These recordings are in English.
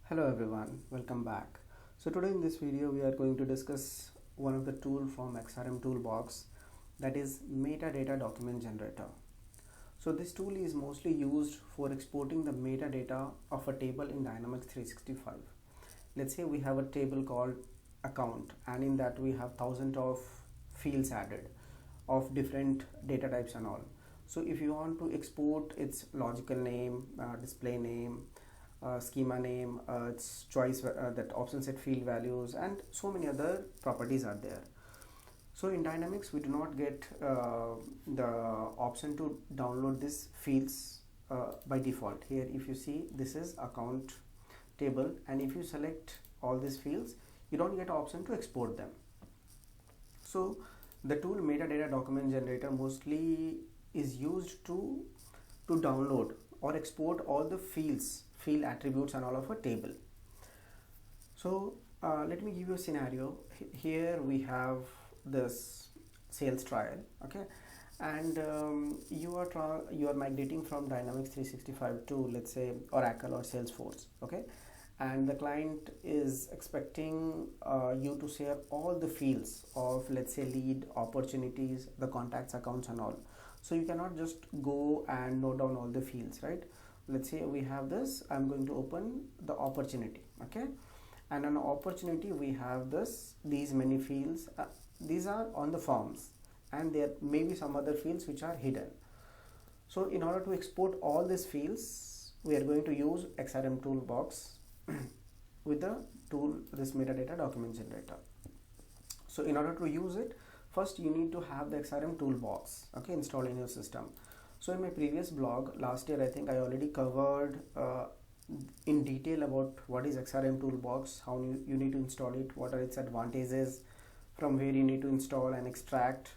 Hello everyone, welcome back. So today in this video we are going to discuss one of the tool from XrmToolBox, that is Metadata Document Generator. So this tool is mostly used for exporting the metadata of a table in Dynamics 365. Let's say we have a table called account, and in that we have thousands of fields added of different data types and all. So if you want to export its logical name, display name, schema name, its choice, that option set field values, and so many other properties are there. So in Dynamics we do not get the option to download these fields by default. Here if you see, this is account table, and if you select all these fields, you don't get option to export them. So the tool Metadata Document Generator mostly is used to download or export all the field attributes and all of a table. So let me give you a scenario. Here we have this sales trial, okay, and you are migrating from Dynamics 365 to, let's say, Oracle or Salesforce, okay, and the client is expecting you to share all the fields of, let's say, lead, opportunities, the contacts, accounts and all. So you cannot just go and note down all the fields, right? Let's say we have this, I'm going to open the opportunity, okay, and on opportunity we have these many fields. These are on the forms, and there may be some other fields which are hidden. So in order to export all these fields, we are going to use XrmToolBox with the tool, this Metadata Document Generator. So in order to use it, first you need to have the XrmToolBox, okay, installed in your system. So in my previous blog last year, I think I already covered in detail about what is XrmToolBox, how you need to install it, what are its advantages, from where you need to install and extract,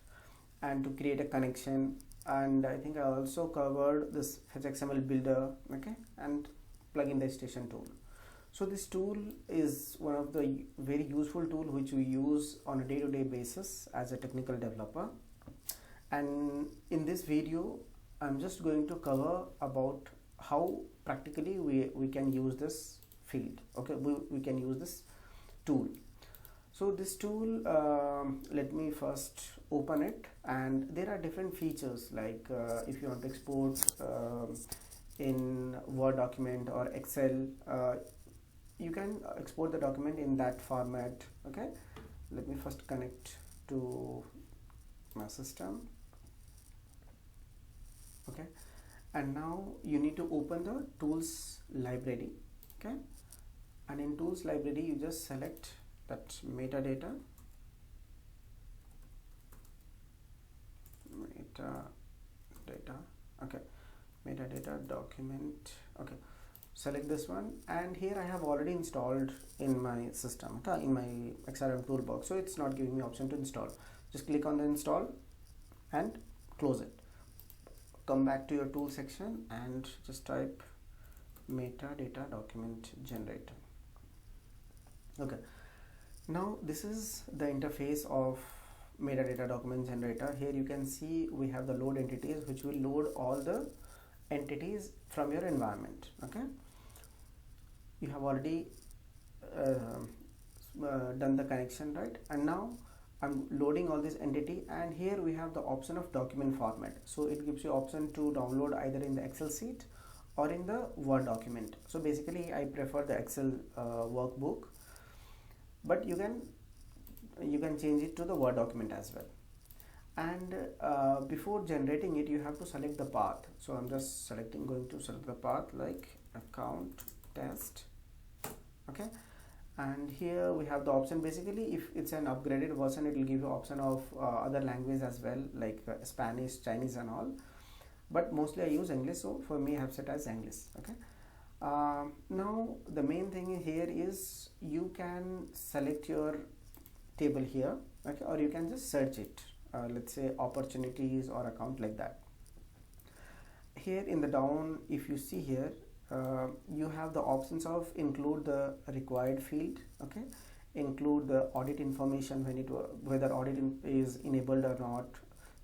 and to create a connection. And I think I also covered this fetchxml builder, okay, and plugin registration tool. So this tool is one of the very useful tool which we use on a day-to-day basis as a technical developer. And in this video I'm just going to cover about how practically we can use this field, okay, we can use this tool. So this tool, let me first open it, and there are different features, like if you want to export in Word document or Excel, you can export the document in that format, okay. Let me first connect to my system, okay, and now you need to open the tools library, okay, and in tools library you just select that metadata okay, metadata document, okay, select this one, and here I have already installed in my system, okay, in my XrmToolBox, so it's not giving me option to install. Just click on the install and close it. Come back to your tool section and just type Metadata Document Generator, okay. Now this is the interface of Metadata Document Generator. Here you can see we have the load entities, which will load all the entities from your environment, okay. You have already done the connection, right? And now I'm loading all this entity, and here we have the option of document format. So it gives you option to download either in the Excel sheet or in the Word document. So basically I prefer the Excel workbook, but you can change it to the Word document as well. And before generating it, you have to select the path. So I'm just going to select the path like account test, okay. And here we have the option. Basically, if it's an upgraded version, it will give you option of other language as well, like Spanish, Chinese and all, but mostly I use English, so for me I have set as English, okay. Now the main thing here is you can select your table here, okay, or you can just search it, let's say opportunities or account, like that. Here in the down, if you see here, you have the options of include the required field, okay, include the audit information, whether audit is enabled or not,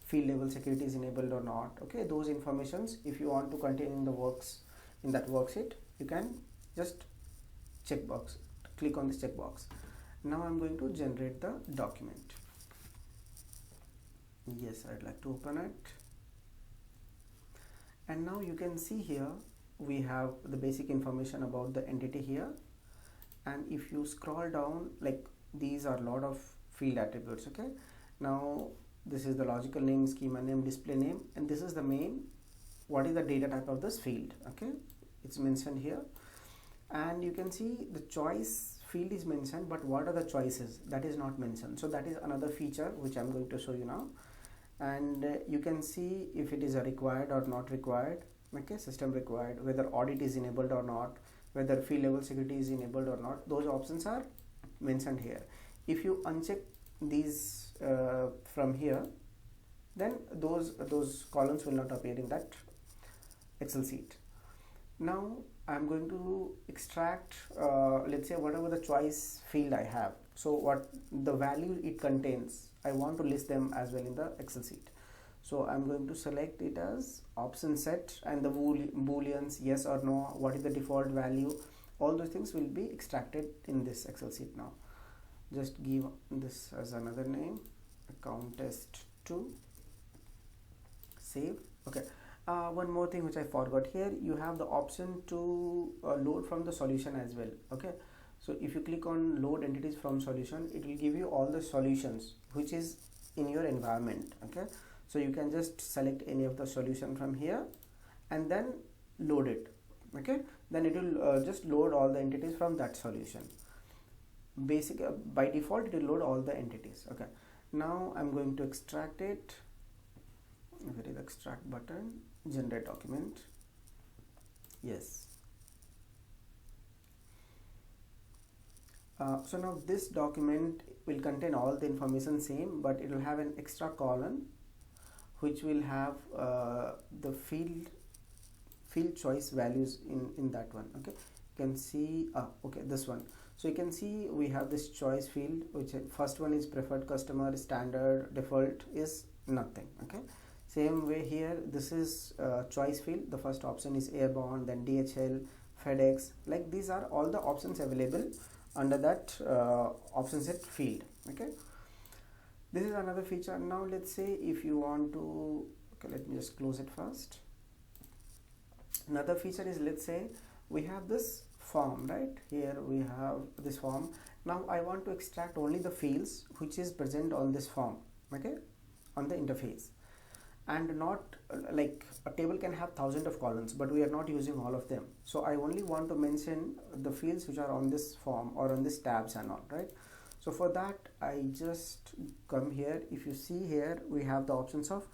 field level security is enabled or not, okay. Those informations, if you want to contain in the that worksheet, you can just checkbox. Click on this checkbox. Now I'm going to generate the document. Yes, I'd like to open it. And now you can see here we have the basic information about the entity here, and if you scroll down, like these are a lot of field attributes. Okay, now this is the logical name, schema name, display name, and this is the main, what is the data type of this field. Okay, it's mentioned here, and you can see the choice field is mentioned, but what are the choices, that is not mentioned. So that is another feature which I'm going to show you now. And you can see if it is a required or not required. Okay, system required, whether audit is enabled or not, whether field level security is enabled or not, those options are mentioned here. If you uncheck these from here, then those columns will not appear in that Excel sheet. Now I'm going to extract let's say whatever the choice field I have, so what the value it contains, I want to list them as well in the Excel sheet. So I'm going to select it as option set, and the booleans yes or no, what is the default value, all those things will be extracted in this Excel sheet. Now just give this as another name, account test 2, save. Okay, one more thing which I forgot here, you have the option to load from the solution as well. Okay, so if you click on load entities from solution, it will give you all the solutions which is in your environment. Okay, so you can just select any of the solution from here and then load it. Okay, then it will just load all the entities from that solution. By default it will load all the entities. Okay, now I'm going to extract it. Where is the extract button? Generate document. Yes. So now this document will contain all the information same, but it will have an extra column which will have the field choice values in that one. Okay, you can see okay, this one. So you can see we have this choice field, which first one is preferred customer, standard, default is nothing. Okay, same way here, this is choice field, the first option is airborne, then DHL, FedEx, like these are all the options available under that option set field. Okay, this is another feature. Now let's say if you want to, okay, let me just close it first. Another feature is, let's say we have this form, right? Here we have this form. Now I want to extract only the fields which is present on this form. Okay, on the interface, and not like a table can have thousands of columns, but we are not using all of them. So I only want to mention the fields which are on this form or on this tabs and all, right? So for that I just come here. If you see here, we have the options of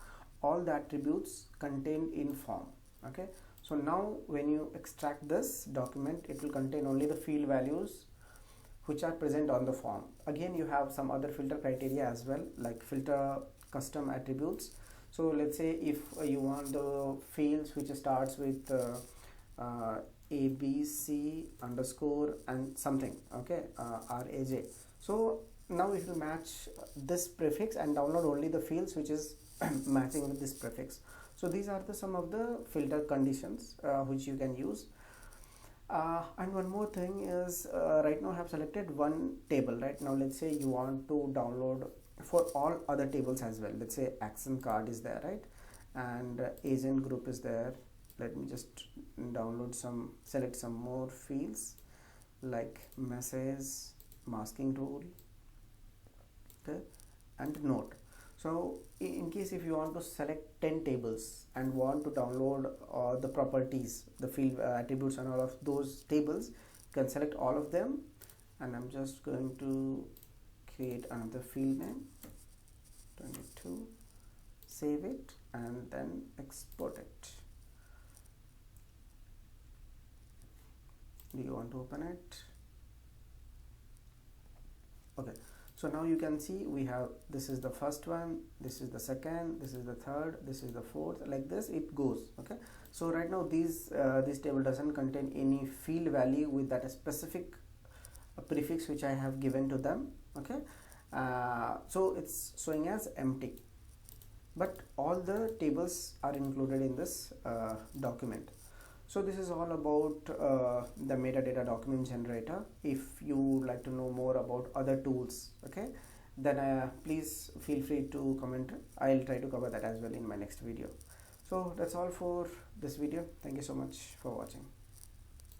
all the attributes contained in form. Okay, so now when you extract this document, it will contain only the field values which are present on the form. Again, you have some other filter criteria as well, like filter custom attributes. So let's say if you want the fields which starts with ABC underscore and something, okay, RAJ. So now it will match this prefix and download only the fields which is matching with this prefix. So these are some of the filter conditions which you can use. And one more thing is, right now I have selected one table. Right now let's say you want to download for all other tables as well. Let's say action card is there, right, and agent group is there. Let me just select some more fields like message, masking rule, okay, and note. So in case if you want to select 10 tables and want to download the properties, the field attributes and all of those tables, you can select all of them. And I'm just going to create another field name 22, save it, and then export it. Do you want to open it? Okay, so now you can see we have, this is the first one, this is the second, this is the third, this is the fourth, like this it goes. Okay, so right now this table doesn't contain any field value with that specific prefix which I have given to them. Okay, so it's showing as empty, but all the tables are included in this document. So this is all about the metadata document generator. If you would like to know more about other tools, okay, then please feel free to comment. I'll try to cover that as well in my next video. So that's all for this video. Thank you so much for watching.